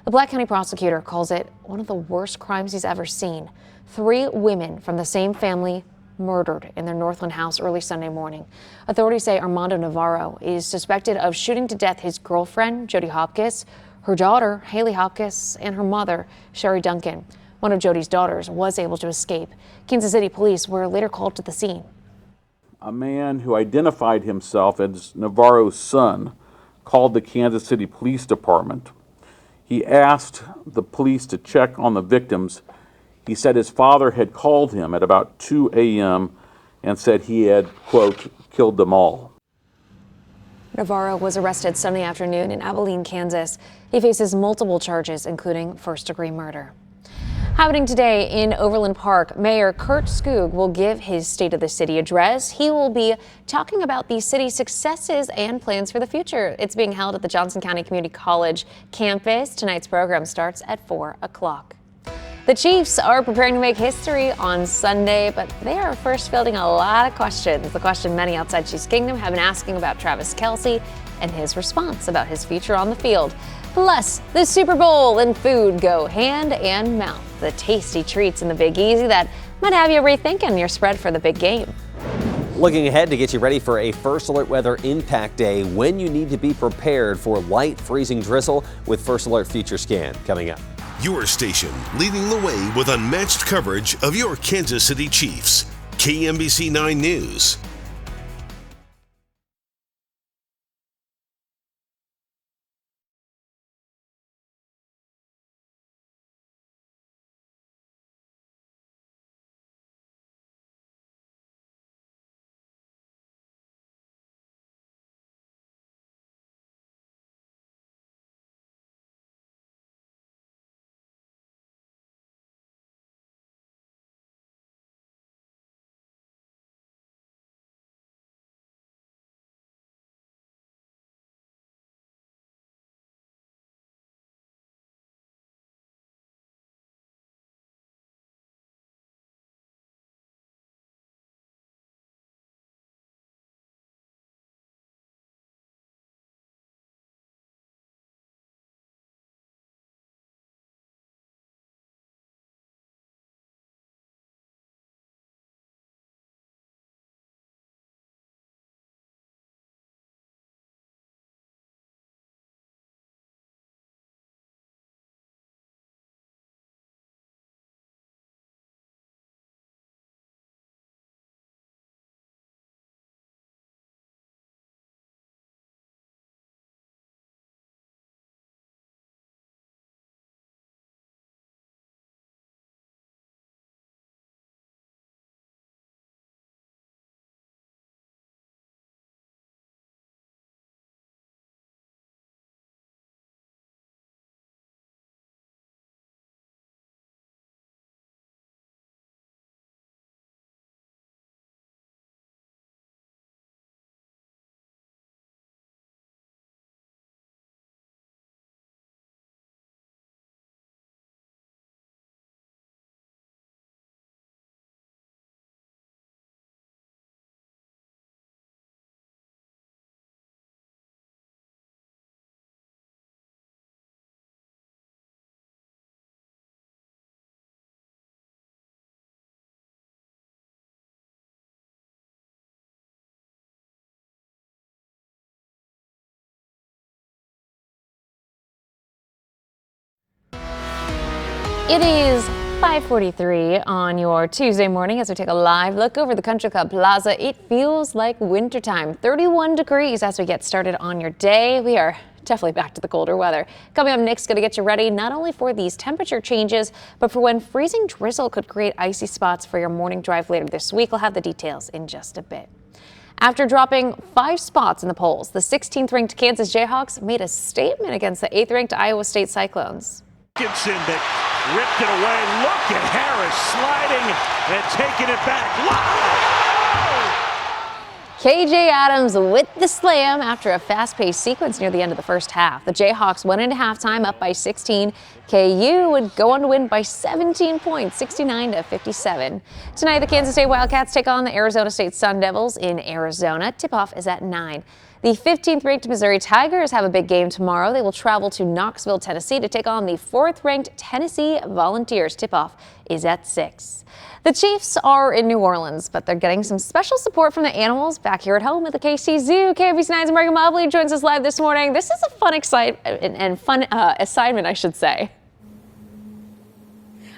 The Black County prosecutor calls it one of the worst crimes he's ever seen. 3 women from the same family murdered in their Northland house early Sunday morning. Authorities say Armando Navarro is suspected of shooting to death his girlfriend, Jody Hopkins, her daughter, Haley Hopkins, and her mother, Sherry Duncan. One of Jody's daughters was able to escape. Kansas City police were later called to the scene. A man who identified himself as Navarro's son called the Kansas City Police Department. He asked the police to check on the victims. He said his father had called him at about 2 a.m. and said he had, quote, killed them all. Navarro was arrested Sunday afternoon in Abilene, Kansas. He faces multiple charges, including first-degree murder. Happening today in Overland Park, Mayor Kurt Skoog will give his State of the City address. He will be talking about the city's successes and plans for the future. It's being held at the Johnson County Community College campus. Tonight's program starts at 4 o'clock. The Chiefs are preparing to make history on Sunday, but they are first fielding a lot of questions. The question many outside Chiefs Kingdom have been asking about Travis Kelce and his response about his future on the field. Plus, the Super Bowl and food go hand and mouth. The tasty treats in the Big Easy that might have you rethinking your spread for the big game. Looking ahead to get you ready for a First Alert Weather Impact Day, when you need to be prepared for light freezing drizzle with First Alert Future Scan coming up. Your station leading the way with unmatched coverage of your Kansas City Chiefs. KMBC 9 News. It is 5:43 on your Tuesday morning as we take a live look over the Country Club Plaza. It feels like wintertime, 31 degrees as we get started on your day. We are definitely back to the colder weather. Coming up next, going to get you ready not only for these temperature changes, but for when freezing drizzle could create icy spots for your morning drive later this week. We'll have the details in just a bit. After dropping 5 spots in the polls, the 16th ranked Kansas Jayhawks made a statement against the 8th ranked Iowa State Cyclones. Dickinson that ripped it away. Look at Harris sliding and taking it back. KJ Adams with the slam after a fast-paced sequence near the end of the first half. The Jayhawks went into halftime up by 16. KU would go on to win by 17 points, 69-57. Tonight, the Kansas State Wildcats take on the Arizona State Sun Devils in Arizona. Tip-off is at 9. The 15th-ranked Missouri Tigers have a big game tomorrow. They will travel to Knoxville, Tennessee to take on the 4th-ranked Tennessee Volunteers. Tip-off is at 6. The Chiefs are in New Orleans, but they're getting some special support from the animals back here at home at the KC Zoo. KMBC 9's Morgan Mobley joins us live this morning. This is a fun assignment, I should say.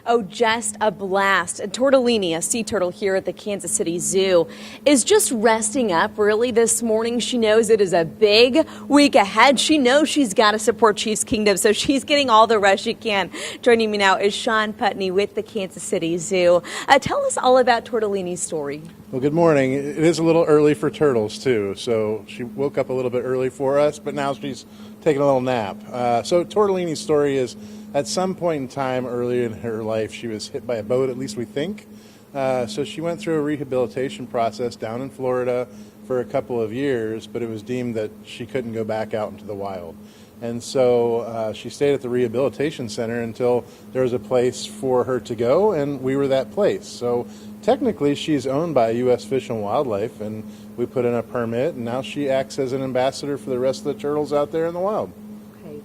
Oh, just a blast. Tortellini, a sea turtle here at the Kansas City Zoo, is just resting up really this morning. She knows it is a big week ahead. She knows she's got to support Chiefs Kingdom, so she's getting all the rest she can. Joining me now is Sean Putney with the Kansas City Zoo. Tell us all about Tortellini's story. Well, good morning. It is a little early for turtles, too. So she woke up a little bit early for us, but now she's taking a little nap. So Tortellini's story is, at some point in time early in her life, she was hit by a boat, at least we think. So she went through a rehabilitation process down in Florida for a couple of years, but it was deemed that she couldn't go back out into the wild. And so she stayed at the rehabilitation center until there was a place for her to go, and we were that place. So technically, she's owned by U.S. Fish and Wildlife, and we put in a permit, and now she acts as an ambassador for the rest of the turtles out there in the wild.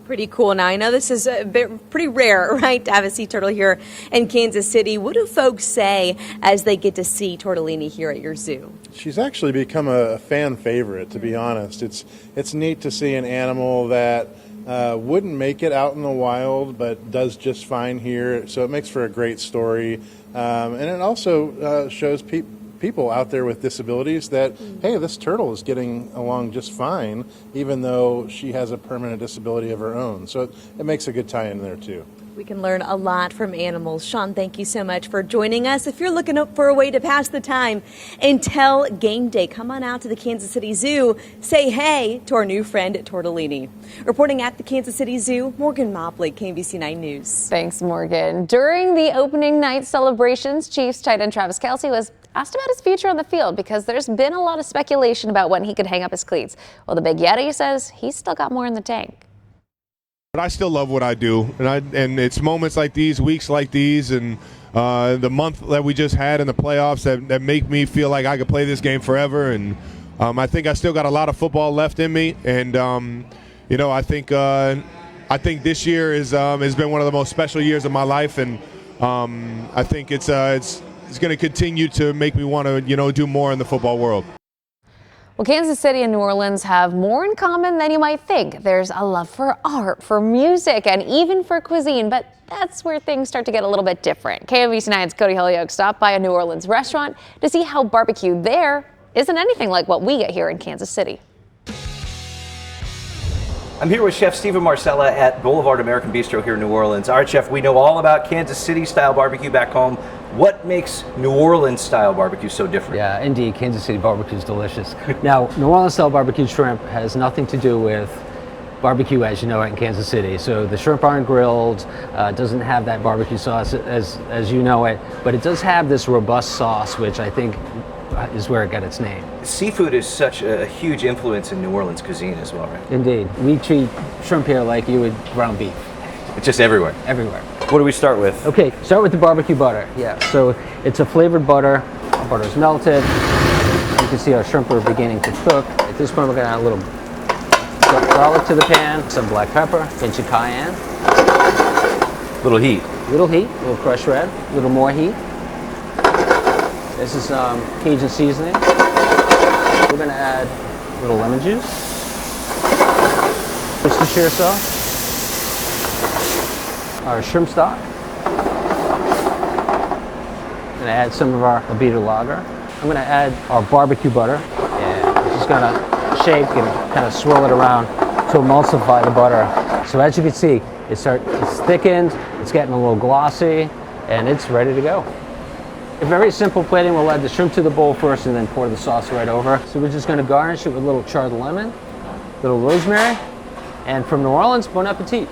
Pretty cool. Now, I know this is a bit pretty rare, right, to have a sea turtle here in Kansas City. What do folks say as they get to see Tortellini here at your zoo? She's actually become a fan favorite, to be honest. It's neat to see an animal that wouldn't make it out in the wild, but does just fine here. So it makes for a great story. And it also shows people out there with disabilities that, hey, this turtle is getting along just fine, even though she has a permanent disability of her own. So it makes a good tie in there, too. We can learn a lot from animals. Sean, thank you so much for joining us. If you're looking for a way to pass the time until game day, come on out to the Kansas City Zoo. Say hey to our new friend Tortellini. Reporting at the Kansas City Zoo, Morgan Mobley, KMBC 9 News. Thanks, Morgan. During the opening night celebrations, Chiefs tight end Travis Kelce was asked about his future on the field because there's been a lot of speculation about when he could hang up his cleats. Well, the Big Yeti says he's still got more in the tank. But I still love what I do, and it's moments like these, weeks like these, and the month that we just had in the playoffs that make me feel like I could play this game forever. And I think I still got a lot of football left in me, and I think this year has been one of the most special years of my life, and I think it's going to continue to make me want to do more in the football world. Well, Kansas City and New Orleans have more in common than you might think. There's a love for art, for music, and even for cuisine, but that's where things start to get a little bit different. KMBC 9's Cody Holyoke stopped by a New Orleans restaurant to see how barbecue there isn't anything like what we get here in Kansas City. I'm here with Chef Steven Marcella at Boulevard American Bistro here in New Orleans. All right, Chef, we know all about Kansas City-style barbecue back home. What makes New Orleans-style barbecue so different? Yeah, indeed, Kansas City barbecue is delicious. Now, New Orleans-style barbecue shrimp has nothing to do with barbecue as you know it in Kansas City. So the shrimp aren't grilled, doesn't have that barbecue sauce as you know it, but it does have this robust sauce, which I think is where it got its name. Seafood is such a huge influence in New Orleans cuisine as well, right? Indeed. We treat shrimp here like you would ground beef. It's just everywhere. Everywhere. What do we start with? Okay, start with the barbecue butter. Yeah, so it's a flavored butter. Our butter's melted. You can see our shrimp are beginning to cook. At this point, we're gonna add a little garlic to the pan, some black pepper, pinch of cayenne. Little heat. Little heat, a little crushed red, a little more heat. This is Cajun seasoning. We're gonna add a little lemon juice, Worcestershire sauce, our shrimp stock. I'm gonna add some of our Abita lager. I'm gonna add our barbecue butter, and we're just gonna shake and kind of swirl it around to emulsify the butter. So as you can see, it's thickened, it's getting a little glossy, and it's ready to go. A very simple plating. We'll add the shrimp to the bowl first and then pour the sauce right over. So we're just going to garnish it with a little charred lemon, a little rosemary, and from New Orleans, bon appetit.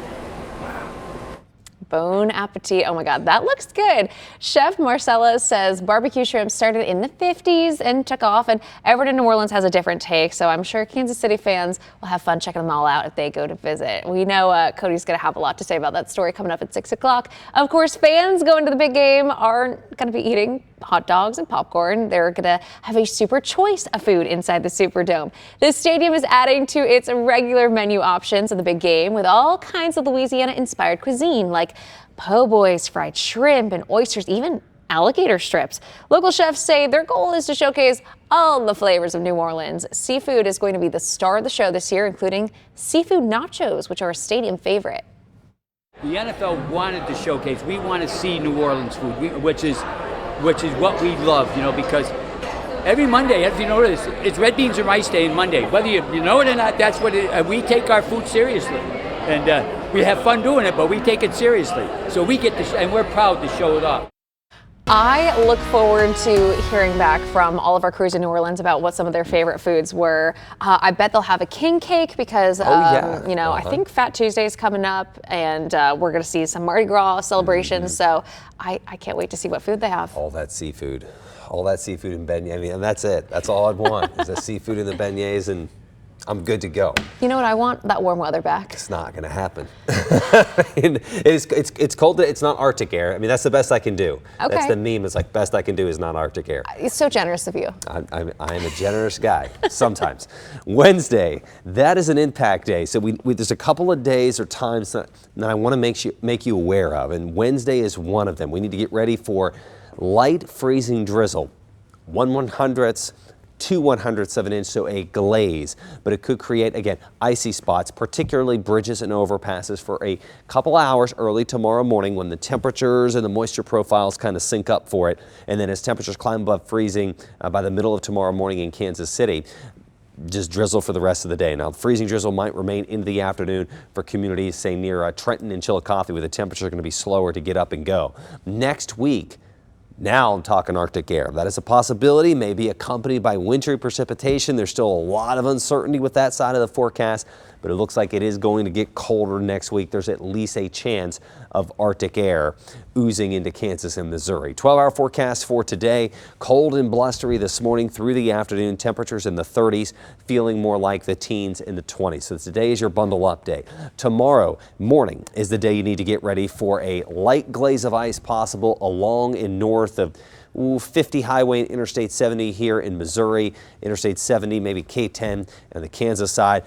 Bon appetit. Oh my God, that looks good. Chef Marcella says barbecue shrimp started in the 50s and took off, and everyone in New Orleans has a different take, so I'm sure Kansas City fans will have fun checking them all out if they go to visit. We know Cody's going to have a lot to say about that story coming up at 6 o'clock. Of course, fans going to the big game aren't going to be eating hot dogs and popcorn. They're going to have a super choice of food inside the Superdome. This stadium is adding to its regular menu options of the big game with all kinds of Louisiana-inspired cuisine like po' boys, fried shrimp, and oysters, even alligator strips. Local chefs say their goal is to showcase all the flavors of New Orleans. Seafood is going to be the star of the show this year, including seafood nachos, which are a stadium favorite. The NFL wanted to showcase. We want to see New Orleans food, which is what we love, because every Monday, if you notice, it's red beans and rice day on Monday. Whether you know it or not, that's what we take our food seriously. And we have fun doing it, but we take it seriously. So we get to, and we're proud to show it off. I look forward to hearing back from all of our crews in New Orleans about what some of their favorite foods were. I bet they'll have a king cake because, I think Fat Tuesday is coming up, and we're going to see some Mardi Gras celebrations. So I can't wait to see what food they have. All that seafood and beignets, and that's it. That's all I'd want is the seafood and the beignets, and I'm good to go. You know what I want? That warm weather back. It's not going to happen. It's cold. It's not Arctic air. I mean, that's the best I can do. Okay. That's the meme. It's like best I can do is not Arctic air. It's so generous of you. I am a generous guy sometimes. Wednesday, that is an impact day. So there's a couple of days or times that I want to make you aware of, and Wednesday is one of them. We need to get ready for light freezing drizzle, 1/100ths. 2/100ths of an inch, so a glaze, but it could create, again, icy spots, particularly bridges and overpasses for a couple hours early tomorrow morning when the temperatures and the moisture profiles kind of sync up for it. And then as temperatures climb above freezing by the middle of tomorrow morning in Kansas City, just drizzle for the rest of the day. Now, freezing drizzle might remain into the afternoon for communities, say, near Trenton and Chillicothe, where the temperatures are going to be slower to get up and go. Next week, now I'm talking Arctic air. That is a possibility, maybe accompanied by wintry precipitation. There's still a lot of uncertainty with that side of the forecast, but it looks like it is going to get colder next week. There's at least a chance of Arctic air oozing into Kansas and Missouri. 12-hour forecast for today. Cold and blustery this morning through the afternoon. Temperatures in the 30s, feeling more like the teens in the 20s. So today is your bundle up day. Tomorrow morning is the day you need to get ready for a light glaze of ice possible along and north of 50 highway and Interstate 70 here in Missouri, Interstate 70, maybe K10 on the Kansas side.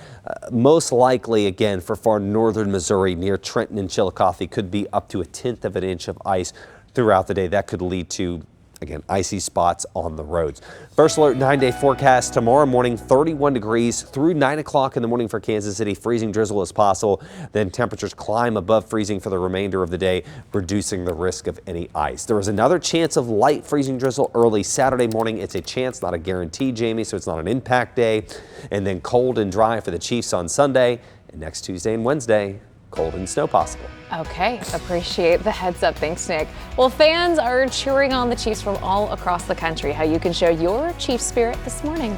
Most likely, again, for far northern Missouri near Trenton and Chillicothe, could be up to 1/10 of an inch of ice throughout the day. That could lead to, again, icy spots on the roads. First alert 9-day forecast tomorrow morning, 31 degrees through 9 o'clock in the morning for Kansas City. Freezing drizzle is possible. Then temperatures climb above freezing for the remainder of the day, reducing the risk of any ice. There is another chance of light freezing drizzle early Saturday morning. It's a chance, not a guarantee, Jamie, so it's not an impact day. And then cold and dry for the Chiefs on Sunday. And next Tuesday and Wednesday, cold and snow possible. Okay, appreciate the heads up. Thanks, Nick. Well, fans are cheering on the Chiefs from all across the country. How you can show your Chiefs spirit this morning.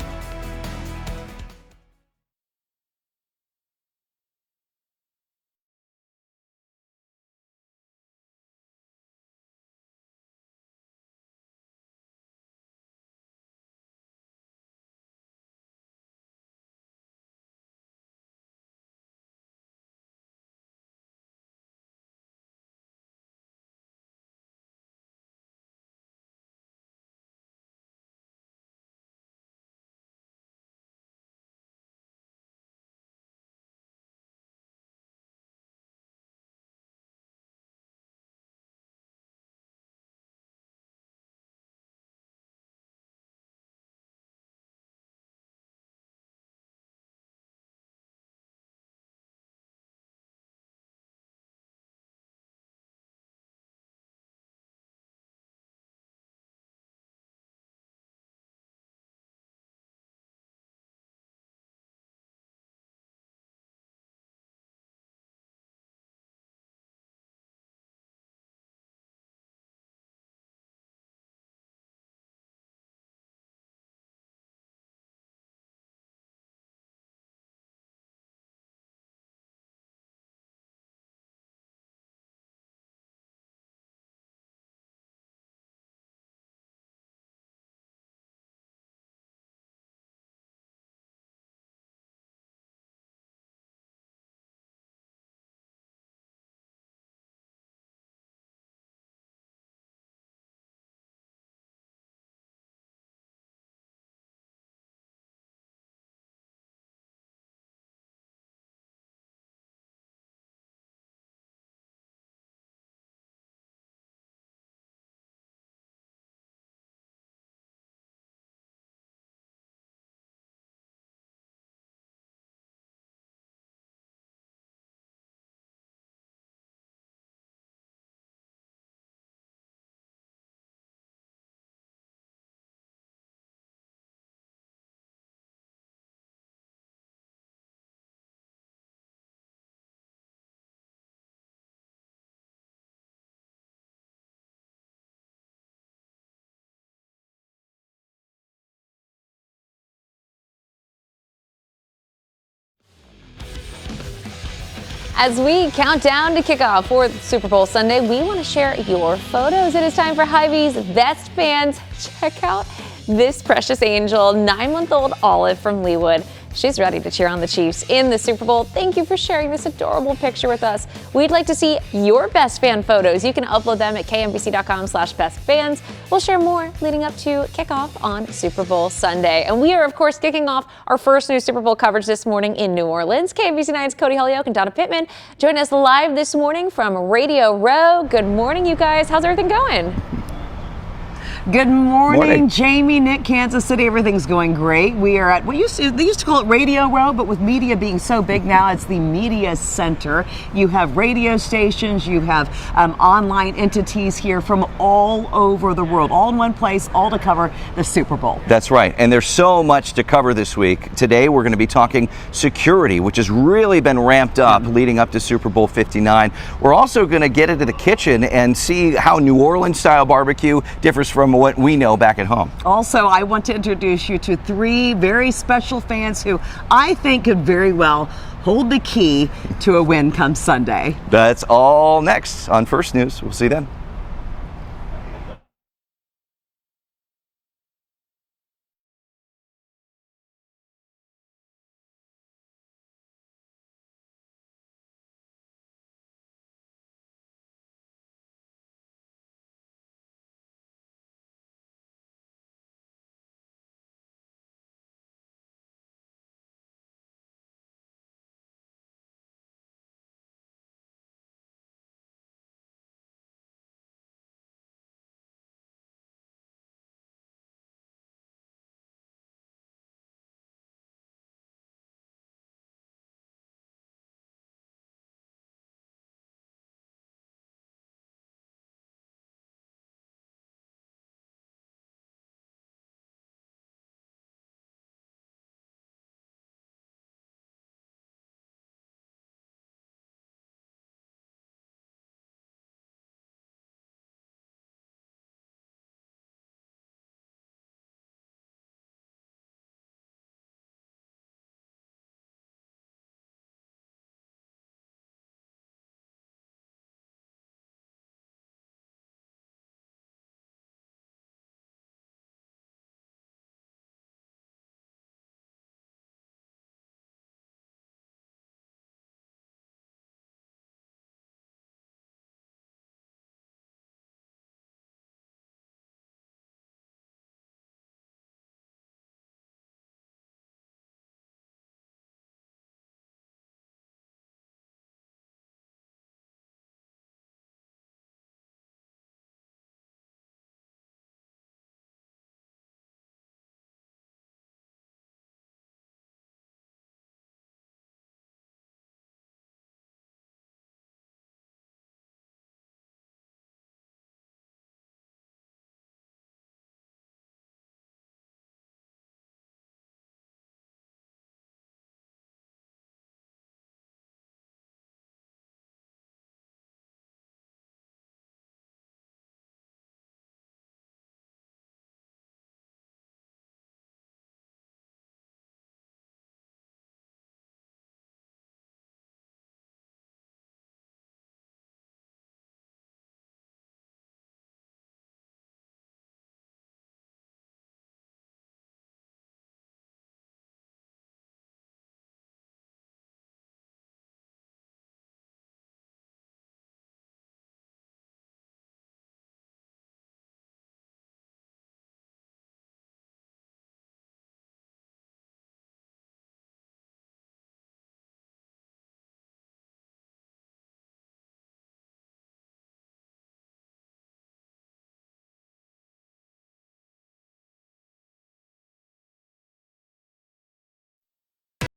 As we count down to kick off for Super Bowl Sunday, we want to share your photos. It is time for Hy-Vee's Best Fans. Check out this precious angel, 9-month-old Olive from Leawood. She's ready to cheer on the Chiefs in the Super Bowl. Thank you for sharing this adorable picture with us. We'd like to see your best fan photos. You can upload them at kmbc.com/bestfans. We'll share more leading up to kickoff on Super Bowl Sunday. And we are, of course, kicking off our first new Super Bowl coverage this morning in New Orleans. KMBC 9's Cody Holyoke and Donna Pittman join us live this morning from Radio Row. Good morning, you guys. How's everything going? Good morning, Jamie, Nick, Kansas City. Everything's going great. We are at they used to call it Radio Row, but with media being so big now, it's the Media Center. You have radio stations, you have online entities here from all over the world, all in one place, all to cover the Super Bowl. That's right, and there's so much to cover this week. Today, we're going to be talking security, which has really been ramped up leading up to Super Bowl 59. We're also going to get into the kitchen and see how New Orleans-style barbecue differs from what we know back at home. Also, I want to introduce you to 3 very special fans who I think could very well hold the key to a win come Sunday. That's all next on First News. We'll see you then.